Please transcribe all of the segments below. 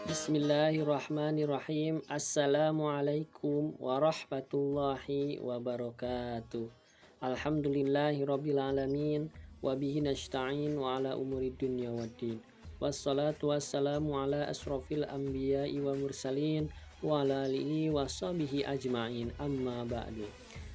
Bismillahirrahmanirrahim. Assalamualaikum warahmatullahi wabarakatuh. Alhamdulillahirabbil alamin wa bihi nasta'in wa ala umuri dunya waddin. Wassalatu wassalamu ala asrofil anbiya'i wa mursalin wa ala alihi wa sahbihi ajma'in. Amma ba'du.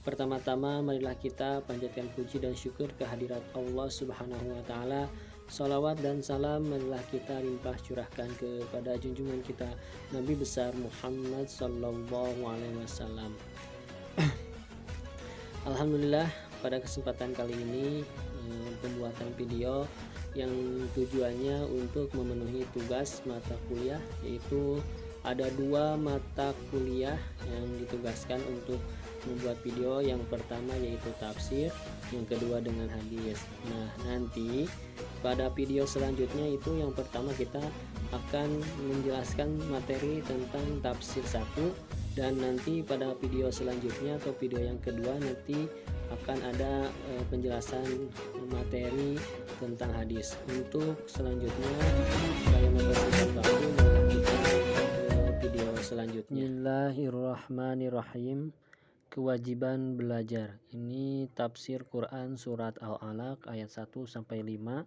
Pertama-tama marilah kita panjatkan puji dan syukur kehadirat Allah Subhanahu wa taala. Salawat dan salam marilah kita limpah curahkan kepada junjungan kita Nabi besar Muhammad sallallahu alaihi wasallam. Alhamdulillah, pada kesempatan kali ini pembuatan video yang tujuannya untuk memenuhi tugas mata kuliah, yaitu ada 2 mata kuliah yang ditugaskan untuk membuat video. Yang pertama yaitu tafsir, yang kedua dengan hadis. Nah, nanti pada video selanjutnya itu yang pertama kita akan menjelaskan materi tentang tafsir 1, dan nanti pada video selanjutnya atau video yang kedua nanti akan ada penjelasan materi tentang hadis. Untuk selanjutnya saya mempersingkat waktu, kita ke video selanjutnya. Bismillahirrahmanirrahim. Kewajiban belajar. Ini tafsir Quran surat Al-Alaq ayat 1 sampai 5.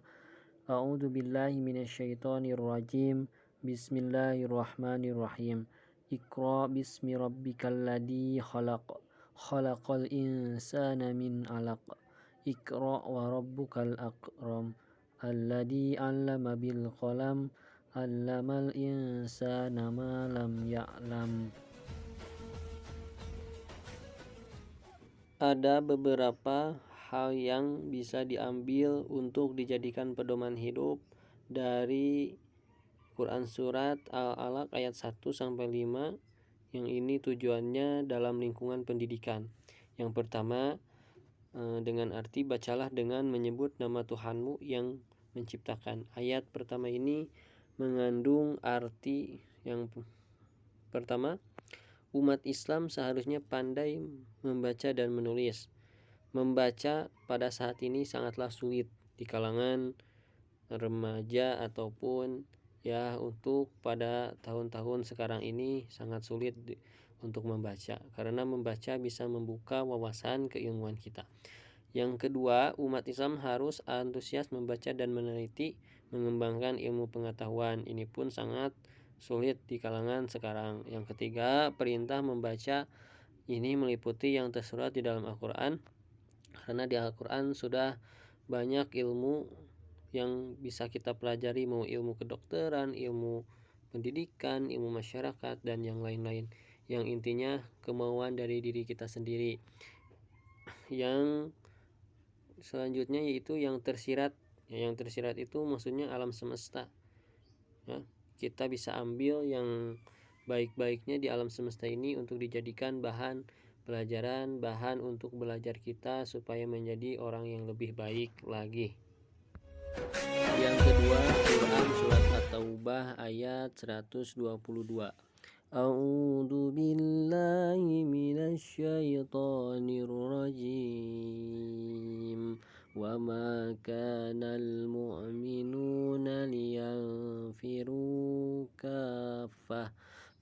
A'udzu billahi minasyaitonir rajim. Bismillahirrahmanirrahim. Iqra bismi rabbikal ladzi khalaq. Khalaqal insana min 'alaq. Iqra wa rabbukal akram. Alladzi 'allama bil qalam. 'Allamal insana ma lam ya'lam. Ada beberapa hal yang bisa diambil untuk dijadikan pedoman hidup dari Quran surat Al-Alaq ayat 1 sampai 5, yang ini tujuannya dalam lingkungan pendidikan. Yang pertama, dengan arti bacalah dengan menyebut nama Tuhanmu yang menciptakan. Ayat pertama ini mengandung arti yang pertama, umat Islam seharusnya pandai membaca dan menulis. Membaca pada saat ini sangatlah sulit di kalangan remaja ataupun untuk pada tahun-tahun sekarang ini sangat sulit untuk membaca, karena membaca bisa membuka wawasan keilmuan kita. Yang kedua, umat Islam harus antusias membaca dan meneliti, mengembangkan ilmu pengetahuan. Ini pun sangat sulit di kalangan sekarang. Yang ketiga, perintah membaca ini meliputi yang tersurat di dalam Al-Quran, karena di Al-Quran sudah banyak ilmu yang bisa kita pelajari, mau ilmu kedokteran, ilmu pendidikan, ilmu masyarakat, dan yang lain-lain, yang intinya kemauan dari diri kita sendiri. Yang selanjutnya yaitu yang tersirat. Yang tersirat itu maksudnya alam semesta. Kita bisa ambil yang baik-baiknya di alam semesta ini untuk dijadikan bahan pelajaran, bahan untuk belajar kita supaya menjadi orang yang lebih baik lagi. Yang kedua, Quran surat At-Taubah ayat 122. A'udzu billahi minasyaitonir rajim. Wa ma kanal mu'minuna liyanfiru kaffah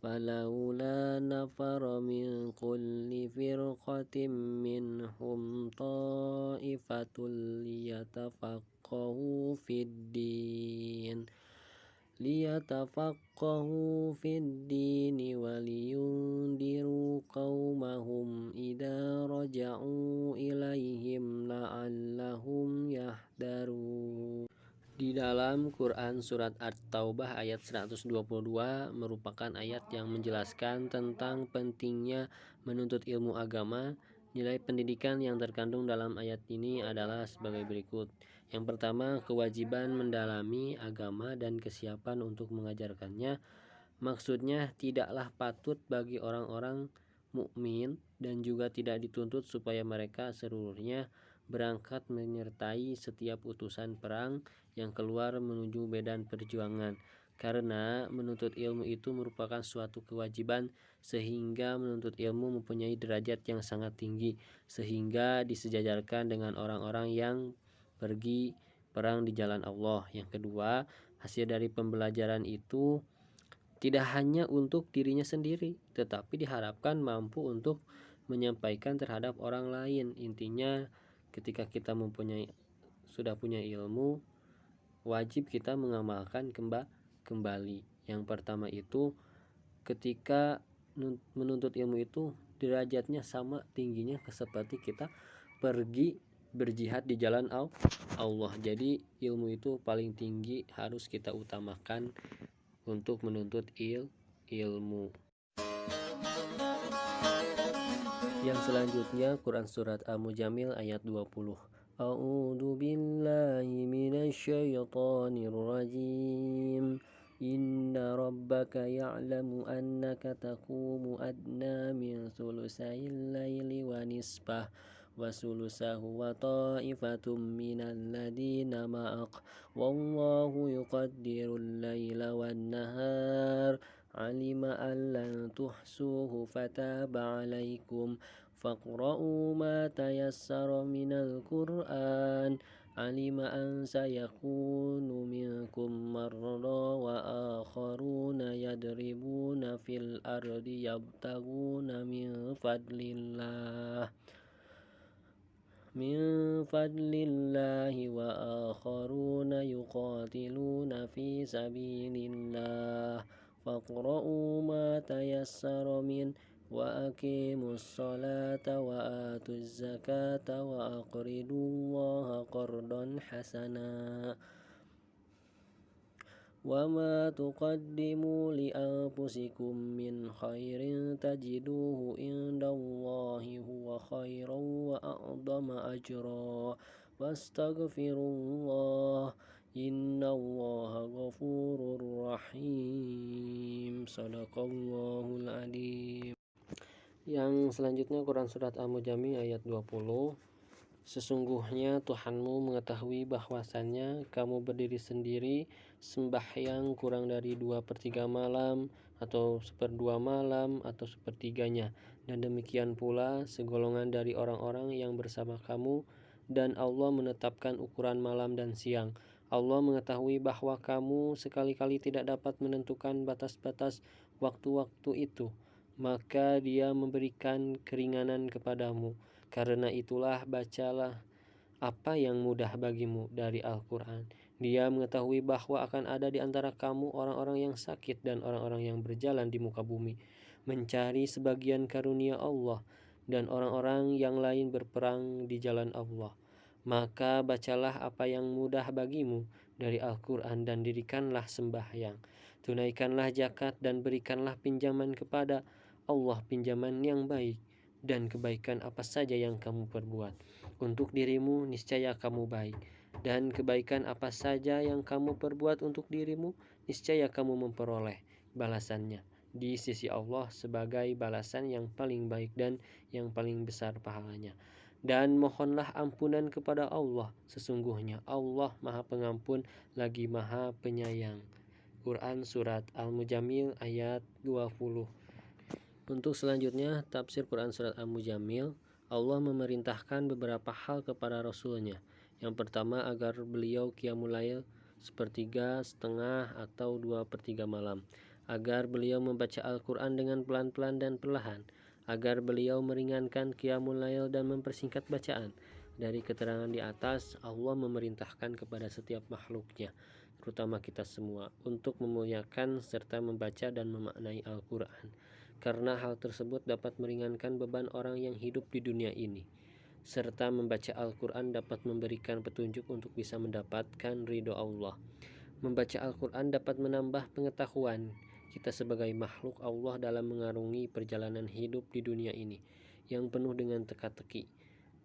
falaula nafara min kulli firqatin minhum ta'ifatul liyatafaqahu fid din waliyundiru qaumahum idza raja'u ilaihim la'allahum yahdarun. Di dalam Quran surat At-Taubah ayat 122 merupakan ayat yang menjelaskan tentang pentingnya menuntut ilmu agama. Nilai pendidikan yang terkandung dalam ayat ini adalah sebagai berikut. Yang pertama, kewajiban mendalami agama dan kesiapan untuk mengajarkannya. Maksudnya tidaklah patut bagi orang-orang mukmin dan juga tidak dituntut supaya mereka seluruhnya berangkat menyertai setiap utusan perang yang keluar menuju medan perjuangan, karena menuntut ilmu itu merupakan suatu kewajiban, sehingga menuntut ilmu mempunyai derajat yang sangat tinggi, sehingga disejajarkan dengan orang-orang yang pergi perang di jalan Allah. Yang kedua, hasil dari pembelajaran itu tidak hanya untuk dirinya sendiri, tetapi diharapkan mampu untuk menyampaikan terhadap orang lain. Intinya ketika kita sudah punya ilmu, wajib kita mengamalkan kembali. Yang pertama itu ketika menuntut ilmu itu derajatnya sama tingginya seperti kita pergi berjihad di jalan Allah. Jadi ilmu itu paling tinggi, harus kita utamakan untuk menuntut ilmu. Yang selanjutnya Quran surat Al-Mujamil ayat 20. A'udzu billahi minasyaitonir rajim. Inna rabbaka ya'lamu annaka taqumu adna min thulusayil laili wa nisfah wa thulusahu wa ta'ifatum minal ladina ma'ak wallahu yuqaddirul laila wan nahar alima an lan tuhsuhu fataba alaikum faqra'u ma tayassara minal qur'an alima an sayakunu minkum marra wa akharuna yadribuna fil ardi yabtaguna min fadlillahi wa akharuna yuqatiluna fi sabilillah faqra'u ma tayassara min wa aqimus salata wa atuz zakata wa aqridullaha qardan hasana wa ma tuqaddimu li anfusikum min khairin tajiduhu indallahi huwa khairan wa a'dama ajra wastaghfirullah innallaha ghafurur rahim. Shadaqallahul adzim. Yang selanjutnya Quran surat Al-Mujamil ayat 20. Sesungguhnya Tuhanmu mengetahui bahwasannya kamu berdiri sendiri sembahyang kurang dari 2/3 malam atau 1/2 malam atau 1/3-nya, dan demikian pula segolongan dari orang-orang yang bersama kamu, dan Allah menetapkan ukuran malam dan siang. Allah mengetahui bahwa kamu sekali-kali tidak dapat menentukan batas-batas waktu-waktu itu, maka Dia memberikan keringanan kepadamu. Karena itulah bacalah apa yang mudah bagimu dari Al-Quran. Dia mengetahui bahwa akan ada di antara kamu orang-orang yang sakit dan orang-orang yang berjalan di muka bumi mencari sebagian karunia Allah, dan orang-orang yang lain berperang di jalan Allah. Maka bacalah apa yang mudah bagimu dari Al-Quran dan dirikanlah sembahyang. Tunaikanlah zakat dan berikanlah pinjaman kepada Allah, pinjaman yang baik, dan kebaikan apa saja yang kamu perbuat untuk dirimu niscaya kamu baik, dan kebaikan apa saja yang kamu perbuat untuk dirimu niscaya kamu memperoleh balasannya di sisi Allah sebagai balasan yang paling baik dan yang paling besar pahalanya. Dan mohonlah ampunan kepada Allah, sesungguhnya Allah Maha Pengampun lagi Maha Penyayang. Quran surat Al-Mujamil ayat 20. Untuk selanjutnya tafsir Quran surat Al-Mujamil. Allah memerintahkan beberapa hal kepada Rasulnya. Yang pertama, agar beliau qiyamul lail 1/3, setengah atau 2/3 malam, agar beliau membaca Al-Quran dengan pelan-pelan dan perlahan, agar beliau meringankan qiyamul lail dan mempersingkat bacaan. Dari keterangan di atas, Allah memerintahkan kepada setiap makhluknya, terutama kita semua, untuk memuliakan serta membaca dan memaknai Al-Quran, karena hal tersebut dapat meringankan beban orang yang hidup di dunia ini, serta membaca Al-Quran dapat memberikan petunjuk untuk bisa mendapatkan ridho Allah. Membaca Al-Quran dapat menambah pengetahuan kita sebagai makhluk Allah dalam mengarungi perjalanan hidup di dunia ini yang penuh dengan teka-teki.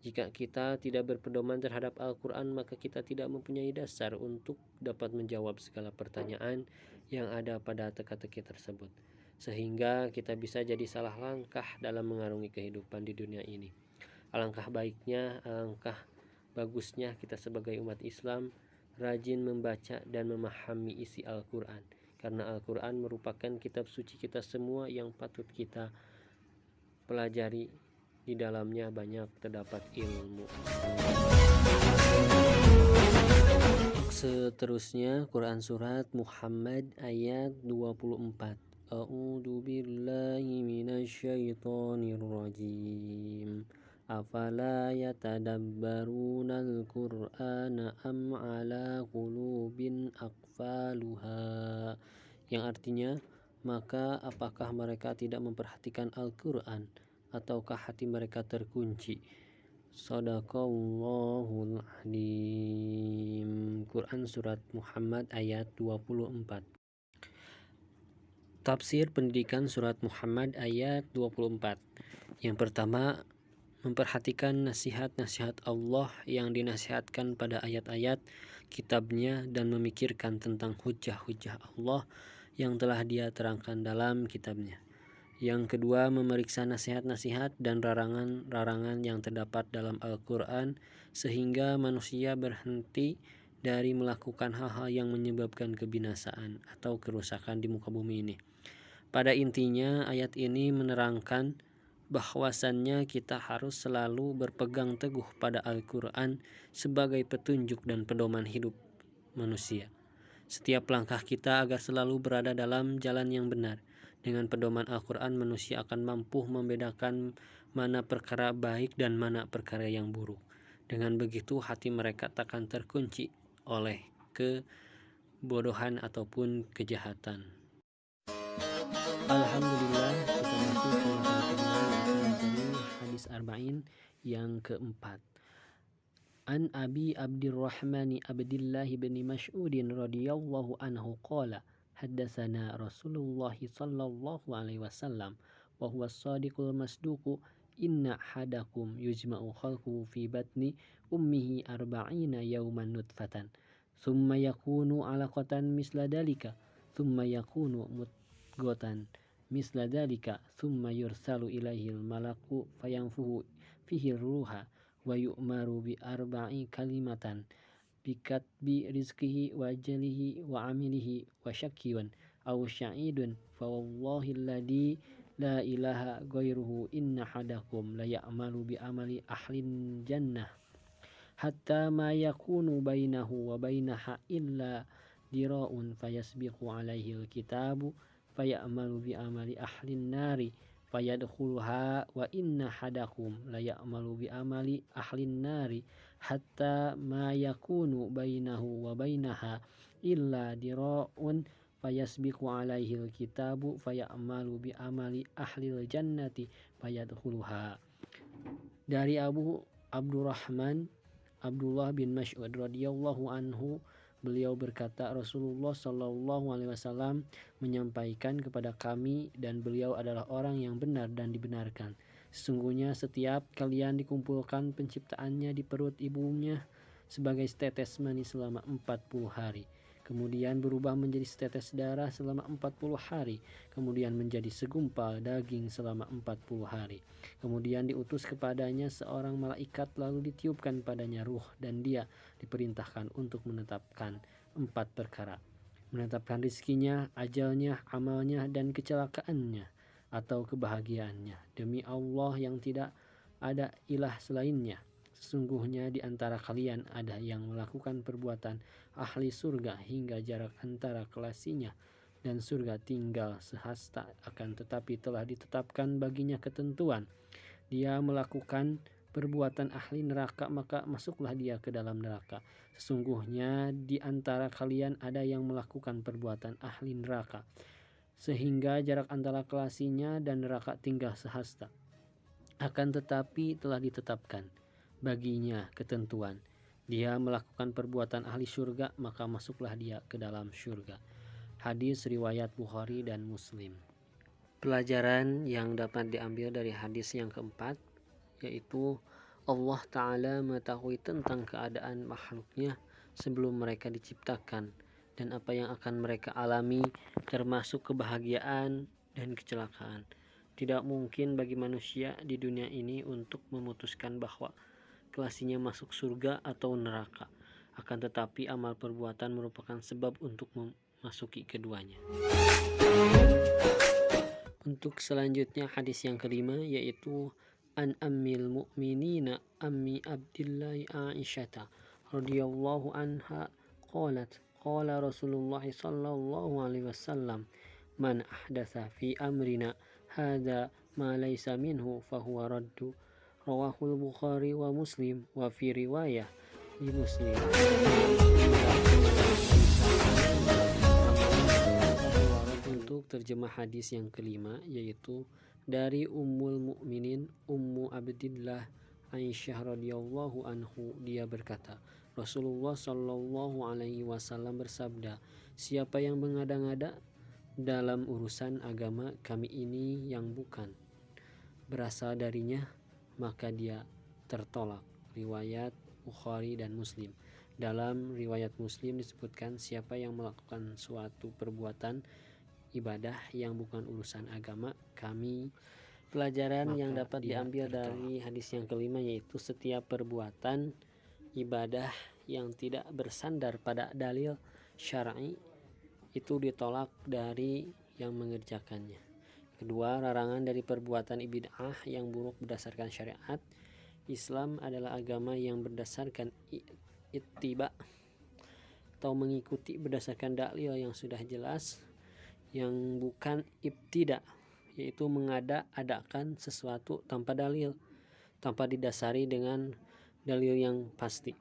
Jika kita tidak berpedoman terhadap Al-Quran, maka kita tidak mempunyai dasar untuk dapat menjawab segala pertanyaan yang ada pada teka-teki tersebut, sehingga kita bisa jadi salah langkah dalam mengarungi kehidupan di dunia ini. Alangkah bagusnya kita sebagai umat Islam rajin membaca dan memahami isi Al-Quran, karena Al-Quran merupakan kitab suci kita semua yang patut kita pelajari. Di dalamnya banyak terdapat ilmu. Seterusnya Quran Surat Muhammad ayat 24. A'udzu billahi minasyaitonir rajim. Afala yatadabbarunal Qur'ana am ala qulubin aqfaluha. Yang artinya, maka apakah mereka tidak memperhatikan Al-Qur'an ataukah hati mereka terkunci? Shadaqallahul Azim. Quran Surat Muhammad ayat 24. Tafsir pendidikan Surat Muhammad ayat 24. Yang pertama, memperhatikan nasihat-nasihat Allah yang dinasihatkan pada ayat-ayat kitabnya dan memikirkan tentang hujah-hujah Allah yang telah Dia terangkan dalam kitabnya. Yang kedua, memeriksa nasihat-nasihat dan larangan-larangan yang terdapat dalam Al-Quran sehingga manusia berhenti dari melakukan hal-hal yang menyebabkan kebinasaan atau kerusakan di muka bumi ini. Pada intinya, ayat ini menerangkan bahwasannya kita harus selalu berpegang teguh pada Al-Quran sebagai petunjuk dan pedoman hidup manusia. Setiap langkah kita agar selalu berada dalam jalan yang benar. Dengan pedoman Al-Quran, manusia akan mampu membedakan mana perkara baik dan mana perkara yang buruk. Dengan begitu, hati mereka takkan terkunci oleh kebodohan ataupun kejahatan. Alhamdulillah, kita masuk ke materi hadis arba'in yang keempat. An Abi Abdurrahman Abdillah bin Mas'ud radhiyallahu anhu qala haddatsana Rasulullah sallallahu alaihi wasallam wa huwa as-sadiqul masduq inna hadakum yujma'u khalquhu fi batni ummihi arba'ina yawman nutfatan thumma yakunu 'alaqatan misla dalika thumma yakunu mudghatan misla dalika thumma yursalu ilaihi al-malaku fayanfuhu fihi ruha wa yu'maru bi arba'i kalimatan bikatbi rizqihi wa ajalihi wa amilihi wa syakiyun aw sya'idun fa wallahi alladhi la ilaha ghairuhu inna hadakum la ya'malu bi amali ahlin jannah hatta ma yakunu bainahu wa bainaha illa dira'un fayasbiqu alaihi alkitabu fayamalu bi amali ahlin nari fayadkhuluha wa inna hadakum la ya'malu bi amali ahlin nari hatta ma yakunu bainahu wa bainaha illa dira'un fayasbiqu alaihi alkitabu fayamalu bi amali ahlil jannati fayadkhuluha. Dari Abu Abdurrahman Abdullah bin Mas'ud radhiyallahu anhu, beliau berkata, Rasulullah Shallallahu Alaihi Wasallam menyampaikan kepada kami dan beliau adalah orang yang benar dan dibenarkan. Sesungguhnya setiap kalian dikumpulkan penciptaannya di perut ibunya sebagai setetes mani selama 40 hari. Kemudian berubah menjadi setetes darah selama 40 hari. Kemudian menjadi segumpal daging selama 40 hari. Kemudian diutus kepadanya seorang malaikat lalu ditiupkan padanya ruh dan dia diperintahkan untuk menetapkan 4 perkara. Menetapkan rizkinya, ajalnya, amalnya, dan kecelakaannya atau kebahagiaannya. Demi Allah yang tidak ada ilah selainnya. Sesungguhnya di antara kalian ada yang melakukan perbuatan ahli surga hingga jarak antara kelasinya dan surga tinggal sehasta, akan tetapi telah ditetapkan baginya ketentuan. Dia melakukan perbuatan ahli neraka, maka masuklah dia ke dalam neraka. Sesungguhnya di antara kalian ada yang melakukan perbuatan ahli neraka sehingga jarak antara kelasinya dan neraka tinggal sehasta, akan tetapi telah ditetapkan baginya ketentuan. Dia melakukan perbuatan ahli surga, maka masuklah dia ke dalam surga. Hadis riwayat Bukhari dan Muslim. Pelajaran yang dapat diambil dari hadis yang keempat, yaitu Allah Ta'ala mengetahui tentang keadaan makhluknya sebelum mereka diciptakan dan apa yang akan mereka alami, termasuk kebahagiaan dan kecelakaan. Tidak mungkin bagi manusia di dunia ini untuk memutuskan bahwa kelasinya masuk surga atau neraka. Akan tetapi amal perbuatan merupakan sebab untuk memasuki keduanya. Untuk selanjutnya hadis yang kelima, yaitu an ammil mu'minina ammi Abdillah Aisyata radhiyallahu anha qalat qala Rasulullah sallallahu alaihi wasallam man ahdatsa fi amrina hadza ma laysa minhu fahuwa raddu. Rawahul Bukhari wa Muslim wa fi riwayah di Muslim. Untuk terjemah hadis yang kelima, yaitu dari Ummul Mukminin Ummu Abdillah Aisyah radhiyallahu anhu, dia berkata, Rasulullah Shallallahu alaihi wasallam bersabda, siapa yang mengada-ngada dalam urusan agama kami ini yang bukan berasal darinya, maka dia tertolak. Riwayat Bukhari dan Muslim. Dalam riwayat Muslim disebutkan siapa yang melakukan suatu perbuatan ibadah yang bukan urusan agama kami. Pelajaran yang dapat diambil dari hadis yang kelima, yaitu setiap perbuatan ibadah yang tidak bersandar pada dalil syar'i itu ditolak dari yang mengerjakannya. Kedua, larangan dari perbuatan bid'ah yang buruk berdasarkan syariat. Islam adalah agama yang berdasarkan ittiba atau mengikuti berdasarkan dalil yang sudah jelas, yang bukan ibtida, yaitu mengada-adakan sesuatu tanpa dalil, tanpa didasari dengan dalil yang pasti.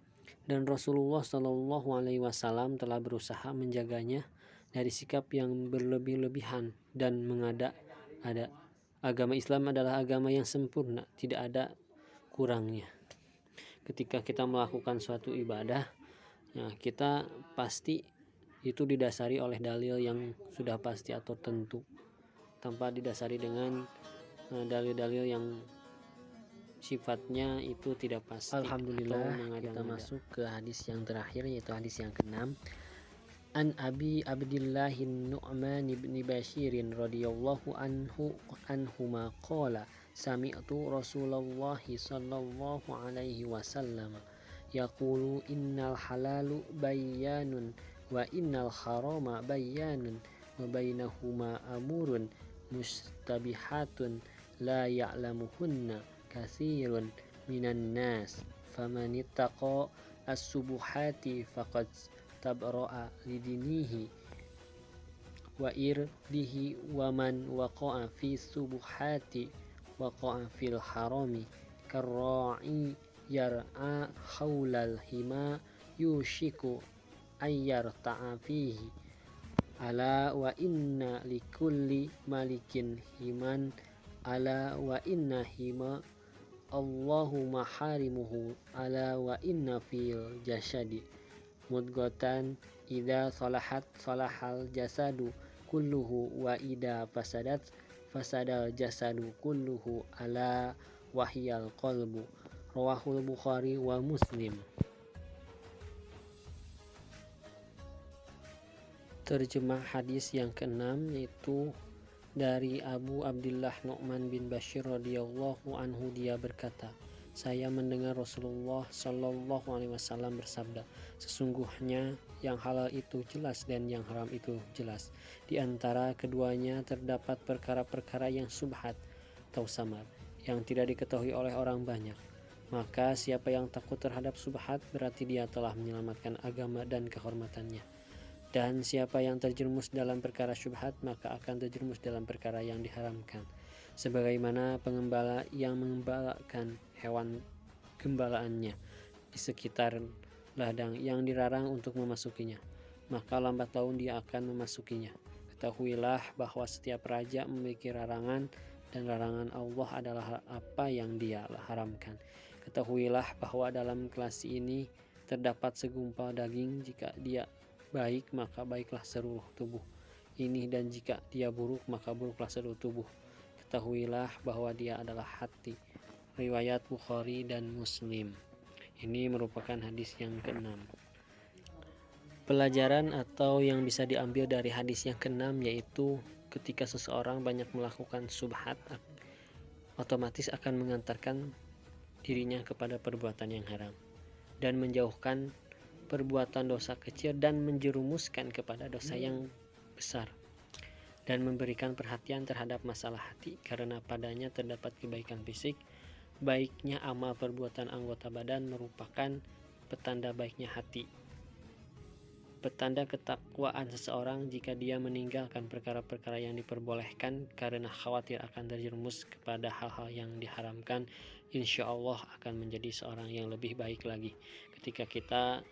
Dan Rasulullah Shallallahu alaihi wasallam telah berusaha menjaganya dari sikap yang berlebih-lebihan dan mengada-ada. Agama Islam adalah agama yang sempurna, tidak ada kurangnya. Ketika kita melakukan suatu ibadah, ya, kita pasti itu didasari oleh dalil yang sudah pasti atau tentu, tanpa didasari dengan dalil-dalil yang sifatnya itu tidak pasti. Alhamdulillah, kita masuk ke hadis yang terakhir, yaitu hadis yang ke-6. An Abi Abdillahin Nu'man ibn Bashirin radhiyallahu anhuma qala sami'tu Rasulullah sallallahu alaihi wasallam yaqulu innal halalu bayyanun wa innal harama bayyanun wa bainahuma amurun mustabihatun la ya'lamuhunna katsirun minan nas faman ittaqa as-subuhati faqad tabra'a lidinihi wa irdihi wa man waqa'a fi subuhati waqa'a fil harami karra'i yar'a haulal hima yushiku ayyar ta'a fihi ala wa inna likulli malikin himan ala wa inna hima Allahu maharimuhu ala wa inna fil jasadi mudghatan idza salahat salahal jasadu kulluhu wa idza fasadat fasadal jasadu kulluhu ala wahyal qalbu. Rawahul Bukhari wa Muslim. Terjemah hadis yang ke-6, yaitu dari Abu Abdillah Nu'man bin Bashir radhiyallahu anhu, dia berkata, saya mendengar Rasulullah Shallallahu alaihi wasallam bersabda, sesungguhnya yang halal itu jelas dan yang haram itu jelas. Di antara keduanya terdapat perkara-perkara yang subhat atau samar, yang tidak diketahui oleh orang banyak. Maka siapa yang takut terhadap subhat, berarti dia telah menyelamatkan agama dan kehormatannya. Dan siapa yang terjerumus dalam perkara syubhat, maka akan terjerumus dalam perkara yang diharamkan. Sebagaimana pengembala yang mengembalakan hewan gembalaannya di sekitar ladang yang dilarang untuk memasukinya, maka lambat laun dia akan memasukinya. Ketahuilah bahwa setiap raja memiliki larangan, dan larangan Allah adalah apa yang dia haramkan. Ketahuilah bahwa dalam kelasi ini terdapat segumpal daging, jika dia baik maka baiklah seluruh tubuh ini, dan jika dia buruk maka buruklah seluruh tubuh. Ketahuilah bahwa dia adalah hati. Riwayat Bukhari dan Muslim. Ini merupakan hadis yang ke-6. Pelajaran atau yang bisa diambil dari hadis yang ke-6, yaitu ketika seseorang banyak melakukan subhat, otomatis akan mengantarkan dirinya kepada perbuatan yang haram dan menjauhkan perbuatan dosa kecil dan menjerumuskan kepada dosa yang besar, dan memberikan perhatian terhadap masalah hati, karena padanya terdapat kebaikan fisik. Baiknya amal perbuatan anggota badan merupakan petanda baiknya hati. petanda ketakwaan seseorang jika dia meninggalkan perkara-perkara yang diperbolehkan karena khawatir akan terjerumus kepada hal-hal yang diharamkan. Insya Allah akan menjadi seorang yang lebih baik lagi. Ketika kita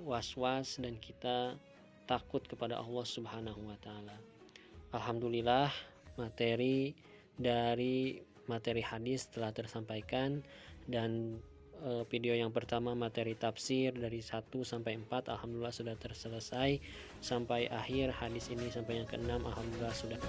was-was dan kita takut kepada Allah Subhanahu wa Ta'ala. Alhamdulillah, materi dari materi hadis telah tersampaikan, dan video yang pertama materi tafsir dari 1 sampai 4 alhamdulillah sudah terselesai sampai akhir hadis ini sampai yang ke-6 alhamdulillah sudah.